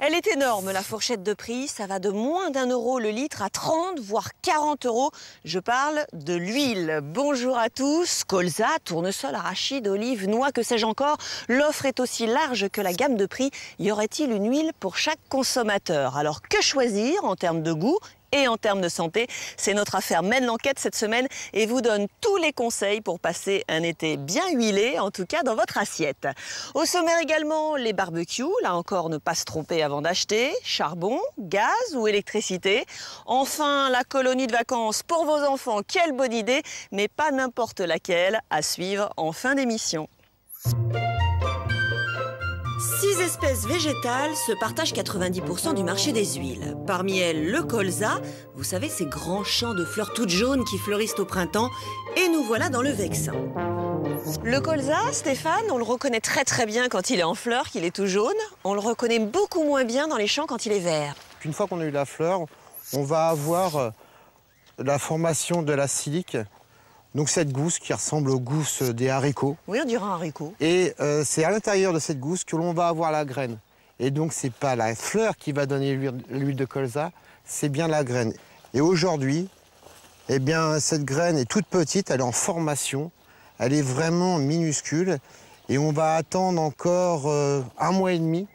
Elle est énorme, la fourchette de prix. Ça va de moins d'1 € le litre à 30, voire 40 €. Je parle de l'huile. Bonjour à tous. Colza, tournesol, arachide, olive, noix, que sais-je encore. L'offre est aussi large que la gamme de prix. Y aurait-il une huile pour chaque consommateur? Alors que choisir en termes de goût et en termes de santé? C'est notre affaire mène l'enquête cette semaine et vous donne tous les conseils pour passer un été bien huilé, en tout cas dans votre assiette. Au sommaire également, les barbecues, là encore ne pas se tromper avant d'acheter, charbon, gaz ou électricité. Enfin, la colonie de vacances pour vos enfants, quelle bonne idée, mais pas n'importe laquelle, à suivre en fin d'émission. 6 espèces végétales se partagent 90% du marché des huiles. Parmi elles, le colza, vous savez, ces grands champs de fleurs toutes jaunes qui fleurissent au printemps. Et nous voilà dans le Vexin. Le colza, Stéphane, on le reconnaît très bien quand il est en fleur, qu'il est tout jaune. On le reconnaît beaucoup moins bien dans les champs quand il est vert. Une fois qu'on a eu la fleur, on va avoir la formation de la silique. Donc cette gousse qui ressemble aux gousses des haricots. Oui, on dirait un haricot. Et c'est à l'intérieur de cette gousse que l'on va avoir la graine. Et donc c'est pas la fleur qui va donner l'huile de colza, c'est bien la graine. Et aujourd'hui, eh bien cette graine est toute petite, elle est en formation, elle est vraiment minuscule. Et on va attendre encore 1 mois et demi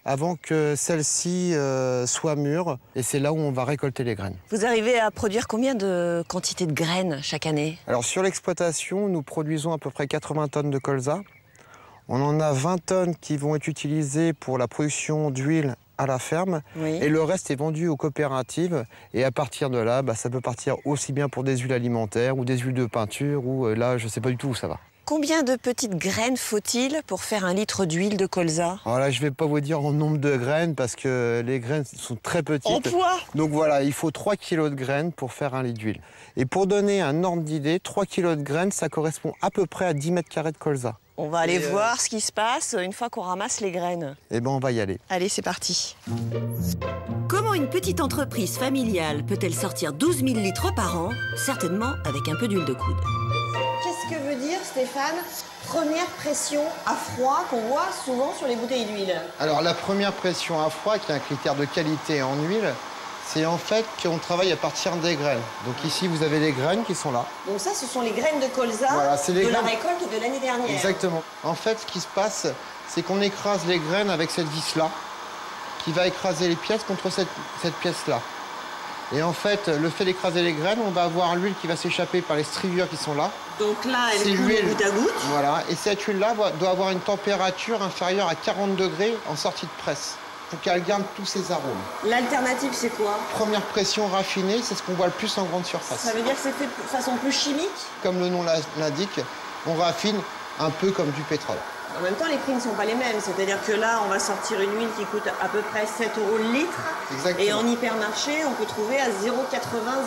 avant que celle-ci soit mûre. Et c'est là où on va récolter les graines. Vous arrivez à produire combien de quantité de graines chaque année? Alors sur l'exploitation, nous produisons à peu près 80 tonnes de colza. On en a 20 tonnes qui vont être utilisées pour la production d'huile à la ferme. Oui. Et le reste est vendu aux coopératives. Et à partir de là, ça peut partir aussi bien pour des huiles alimentaires ou des huiles de peinture. Ou là, je ne sais pas du tout où ça va. Combien de petites graines faut-il pour faire 1 litre d'huile de colza? Alors là, je ne vais pas vous dire en nombre de graines parce que les graines sont très petites. En poids? Donc voilà, il faut 3 kg de graines pour faire 1 litre d'huile. Et pour donner un ordre d'idée, 3 kg de graines, ça correspond à peu près à 10 mètres carrés de colza. On va aller voir ce qui se passe une fois qu'on ramasse les graines. Eh bien, on va y aller. Allez, c'est parti. Comment une petite entreprise familiale peut-elle sortir 12 000 litres par an? Certainement avec un peu d'huile de coude. Qu'est-ce que veut dire, Stéphane, première pression à froid qu'on voit souvent sur les bouteilles d'huile? Alors, la première pression à froid, qui est un critère de qualité en huile, c'est en fait qu'on travaille à partir des graines. Donc ici, vous avez les graines qui sont là. Donc ça, ce sont les graines de colza voilà, c'est les de graines... la récolte de l'année dernière. Exactement. En fait, ce qui se passe, c'est qu'on écrase les graines avec cette vis-là, qui va écraser les pièces contre cette pièce-là. Et en fait, le fait d'écraser les graines, on va avoir l'huile qui va s'échapper par les striures qui sont là. Donc là, elle coule goutte à goutte. Voilà. Et cette huile-là doit avoir une température inférieure à 40 degrés en sortie de presse, pour qu'elle garde tous ses arômes. L'alternative, c'est quoi? Première pression raffinée, c'est ce qu'on voit le plus en grande surface. Ça veut dire que c'est fait de façon plus chimique? Comme le nom l'indique, on raffine un peu comme du pétrole. En même temps, les prix ne sont pas les mêmes. C'est-à-dire que là, on va sortir une huile qui coûte à peu près 7 € le litre. Exactement. Et en hypermarché, on peut trouver à 0,80,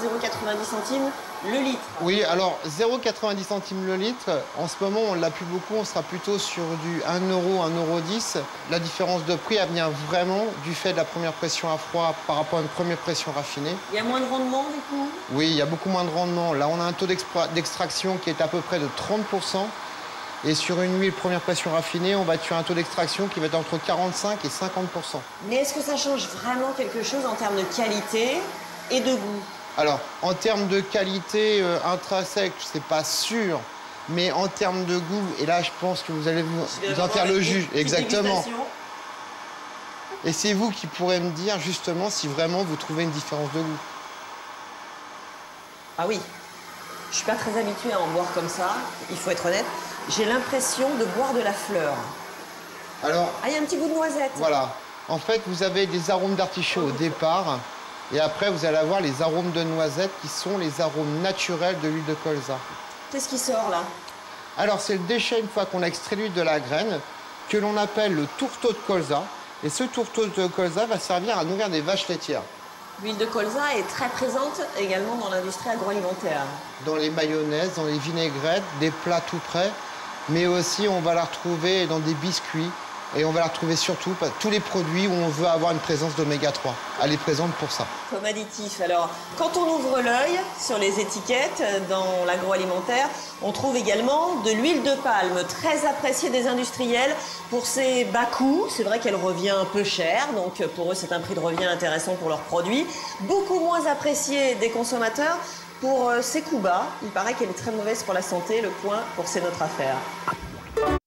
0,90 centimes le litre. Oui, alors 0,90 centimes le litre, en ce moment, on l'a plus beaucoup. On sera plutôt sur du 1 €, 1,10 €. La différence de prix, elle vient vraiment du fait de la première pression à froid par rapport à une première pression raffinée. Il y a moins de rendement, du coup? Oui, il y a beaucoup moins de rendement. Là, on a un taux d'extraction qui est à peu près de 30%. Et sur une huile première pression raffinée, on va tuer un taux d'extraction qui va être entre 45 et 50%. Mais est-ce que ça change vraiment quelque chose en termes de qualité et de goût? Alors, en termes de qualité intrinsèque, c'est pas sûr. Mais en termes de goût, et là, je pense que vous allez vous en faire le juge. Exactement. Et c'est vous qui pourrez me dire, justement, si vraiment vous trouvez une différence de goût. Ah oui. Je suis pas très habituée à en boire comme ça, il faut être honnête. J'ai l'impression de boire de la fleur. Alors, il y a un petit goût de noisette. Voilà. En fait, vous avez des arômes d'artichaut au départ. Et après, vous allez avoir les arômes de noisette qui sont les arômes naturels de l'huile de colza. Qu'est-ce qui sort là? Alors, c'est le déchet, une fois qu'on a extrait l'huile de la graine, que l'on appelle le tourteau de colza. Et ce tourteau de colza va servir à nourrir des vaches laitières. L'huile de colza est très présente également dans l'industrie agroalimentaire. Dans les mayonnaises, dans les vinaigrettes, des plats tout prêts. Mais aussi, on va la retrouver dans des biscuits, Et on va la retrouver surtout tous les produits où on veut avoir une présence d'oméga 3. Elle est présente pour ça. Comme additif. Alors, quand on ouvre l'œil sur les étiquettes dans l'agroalimentaire, on trouve également de l'huile de palme, très appréciée des industriels pour ses bas coûts. C'est vrai qu'elle revient un peu cher, donc pour eux, c'est un prix de revient intéressant pour leurs produits. Beaucoup moins appréciée des consommateurs pour ses coûts bas. Il paraît qu'elle est très mauvaise pour la santé. Le point pour C'est notre affaire.